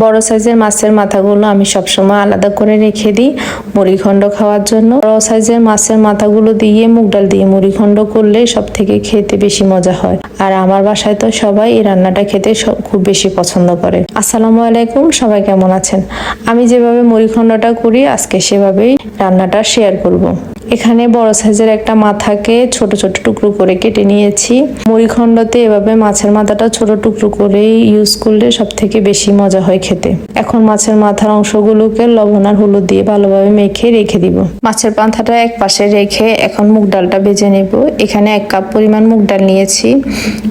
বড় সাইজের মাছের মাথাগুলো আমি সবসময় আলাদা করে রেখে দিই মুড়িঘণ্ট খাওয়ার জন্য। বড় সাইজের মাছের মাথাগুলো দিয়ে মুগ ডাল দিয়ে মুড়িঘণ্ট করলে সব থেকে খেতে বেশি মজা হয়। আর আমার বাসায় তো সবাই এই রান্নাটা খেতে খুব বেশি পছন্দ করে। আসসালামু আলাইকুম, সবাই কেমন আছেন? আমি যেভাবে মুড়িঘণ্টটা করি আজকে সেভাবেই রান্নাটা শেয়ার করব। এখানে বড় সাইজের একটা মাথাকে ছোট ছোট টুকরো করে কেটে নিয়েছি। মুড়িঘণ্টতে এভাবে মাছের মাথাটা ছোট টুকরো করে ইউজ করলে সব থেকে বেশি মজা হয় খেতে। এখন মাছের মাথার অংশগুলোকে লবণ আর হলুদ দিয়ে ভালোভাবে মেখে রেখে দিব। মাছের মাথাটা এক পাশে রেখে এখন মুগ ডালটা ভেজে নেব। এখানে 1 কাপ পরিমাণ মুগ ডাল নিয়েছি।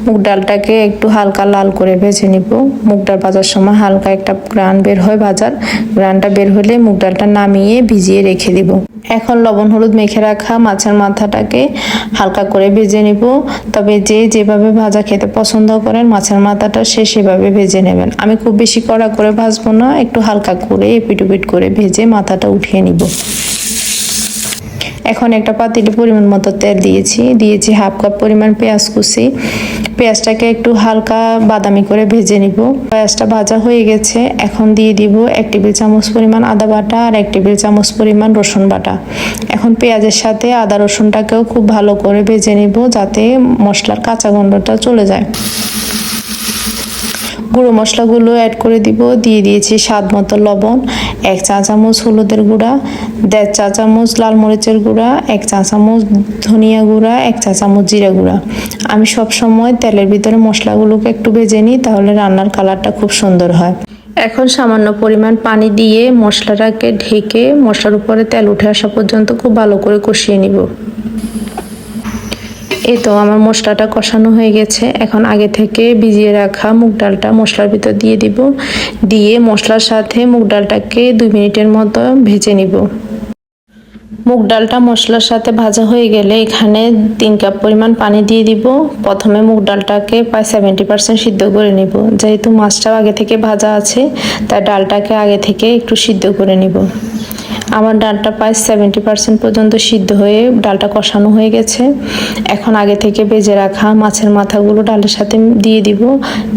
মুগ ডালটাকে একটু হালকা লাল করে ভেজে নিব। মুগ ডাল ভাজার সময় হালকা একটা ঘ্রাণ বের হয় ভাজার। ঘ্রাণটা বের হলে মুগ ডালটা নামিয়ে ভিজিয়ে রেখে দিব। এখন লবণ হলুদ মেখে রাখা মাছের মাথাটাকে হালকা করে ভেজে নিব। তবে যেভাবে ভাজা খেতে পছন্দ করেন মাছের মাথাটা সেভাবে ভেজে নেবেন। আমি খুব বেশি কড়া করে ভাজবো না, একটু হালকা করে এপিট ওপিট করে ভেজে মাথাটা উঠিয়ে নিব। এখন একটা পাতিলে পরিমাণ মতো তেল দিয়েছি 1/2 কাপ পরিমাণ পেঁয়াজ কুচি। পেঁয়াজটাকে একটু হালকা বাদামি করে ভেজে নিব। পেঁয়াজটা ভাজা হয়ে গেছে। এখন দিয়ে দিব 1 টেবিল চামচ পরিমাণ আদা বাটা আর 1 টেবিল চামচ পরিমাণ রসুন বাটা। এখন পেঁয়াজের সাথে আদা রসুনটাকেও খুব ভালো করে ভেজে নিব যাতে মশলার কাঁচা গন্ধটা চলে যায়। গুঁড়ো মশলাগুলো অ্যাড করে দিব। দিয়ে দিয়েছি স্বাদ মতো লবণ, 1 চা চামচ হলুদের গুঁড়া, 1.5 চা চামচ লাল মরিচের গুঁড়া, 1 চা চামচ ধনিয়া গুঁড়া, 1 চা চামচ জিরা গুঁড়া। আমি সব সময় তেলের ভিতরে মশলাগুলোকে একটু ভেজে নিই, তাহলে রান্নার কালারটা খুব সুন্দর হয়। এখন সামান্য পরিমাণ পানি দিয়ে মশলাটাকে ঢেকে মশলার উপরে তেল উঠে আসা পর্যন্ত খুব ভালো করে কষিয়ে নিব। এই তো আমার মশলাটা কষানো হয়ে গেছে। এখন আগে থেকে ভিজিয়ে রাখা মুগ ডালটা মশলার ভিতর দিয়ে দিব। দিয়ে মশলার সাথে মুগ ডালটাকে 2 মিনিটের মতো ভেজে নিব। মুগ ডালটা মশলার সাথে ভাজা হয়ে গেলে এখানে 3 কাপ পরিমাণ পানি দিয়ে দিব। প্রথমে মুগ ডালটাকে প্রায় 70% সিদ্ধ করে নিব। যেহেতু মাছটাও আগে থেকে ভাজা আছে তাই ডালটাকে আগে থেকে একটু সিদ্ধ করে নিব। আমার ডালটা প্রায় 70% পর্যন্ত সিদ্ধ হয়ে ডালটা কষানো হয়ে গেছে। এখন আগে থেকে ভেজে রাখা মাছের মাথাগুলো ডালের সাথে দিয়ে দিব।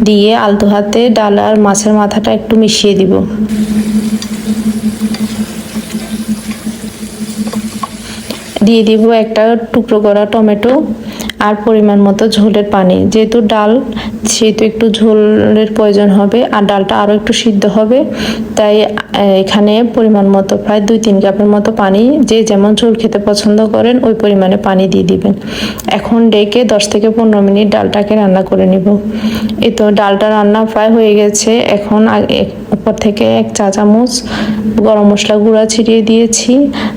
দিয়ে আলতো হাতে ডাল আর মাছের মাথাটা একটু মিশিয়ে দিব। দিয়ে দিব একটা টুকরো করা টমেটো আর পরিমাণ মতো ঝোলের পানি। যেহেতু ডাল সেহেতু একটু ঝোলের প্রয়োজন হবে আর ডালটা আরও একটু সিদ্ধ হবে, তাই এখানে পরিমাণ মতো প্রায় 2-3 কাপের মতো পানি, যে যেমন ঝোল খেতে পছন্দ করেন ওই পরিমাণে পানি দিয়ে দিবেন। এখন ডেকে 10 থেকে 15 মিনিট ডালটাকে রান্না করে নিব। এই তো ডালটা রান্না প্রায় হয়ে গেছে। এখন উপর থেকে 1 চা চামচ গরম মশলা গুঁড়া ছিটিয়ে দিয়েছি।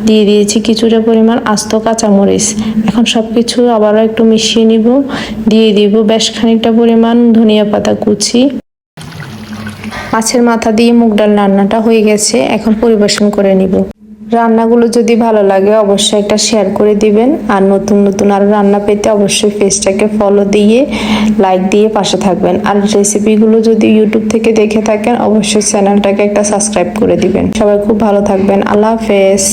দিয়ে দিয়েছি কিছুটা পরিমাণ আস্ত কাঁচামরিচ। এখন সবকিছু আবারও একটু মিশিয়ে নিব। দিয়ে দিব বেশ খানিকটা পরিমাণ ধনিয়া পাতা কুচি। মাছের মাথা দিয়ে মুগ ডাল রান্নাটা হয়ে গেছে। এখন পরিবেশন করে নিব। রান্নাগুলো যদি ভালো লাগে অবশ্যই একটা শেয়ার করে দিবেন। আর নতুন নতুন আরো রান্না পেতে অবশ্যই পেজটাকে ফলো দিয়ে লাইক দিয়ে পাশে থাকবেন। আর রেসিপিগুলো যদি ইউটিউব থেকে দেখে থাকেন অবশ্যই চ্যানেলটাকে একটা সাবস্ক্রাইব করে দিবেন। সবাই খুব ভালো থাকবেন। আল্লাহ হাফেজ।